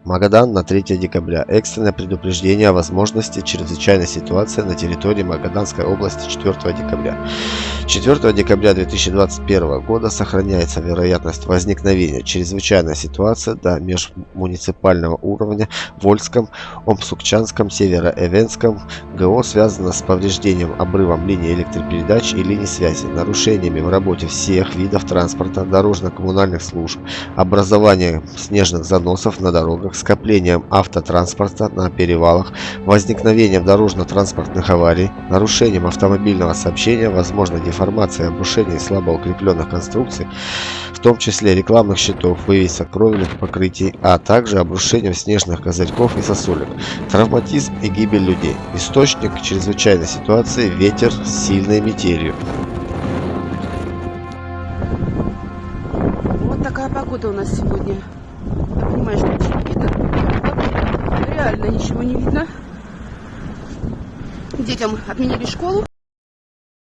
Магадан на 3 декабря. Экстренное предупреждение о возможности чрезвычайной ситуации на территории Магаданской области 4 декабря. 4 декабря 2021 года сохраняется вероятность возникновения чрезвычайной ситуации до межмуниципального уровня в Вольском, Омсукчанском, Североэвенском ГО, связано с повреждением обрывом линии электропередач и линий связи, нарушениями в работе всех видов транспорта, дорожно-коммунальных служб, образованием снежных заносов на дорогах, скоплением автотранспорта на перевалах, возникновением дорожно-транспортных аварий, нарушением автомобильного сообщения, возможной деформацией, обрушением слабо укрепленных конструкций, в том числе рекламных щитов, вывесок, кровельных покрытий, а также обрушением снежных козырьков и сосулек, травматизм и гибель людей. Источник чрезвычайной ситуации – ветер с сильной метелью. Вот такая погода у нас сегодня. Я понимаю, что очень видно. Реально ничего не видно. Детям отменили школу.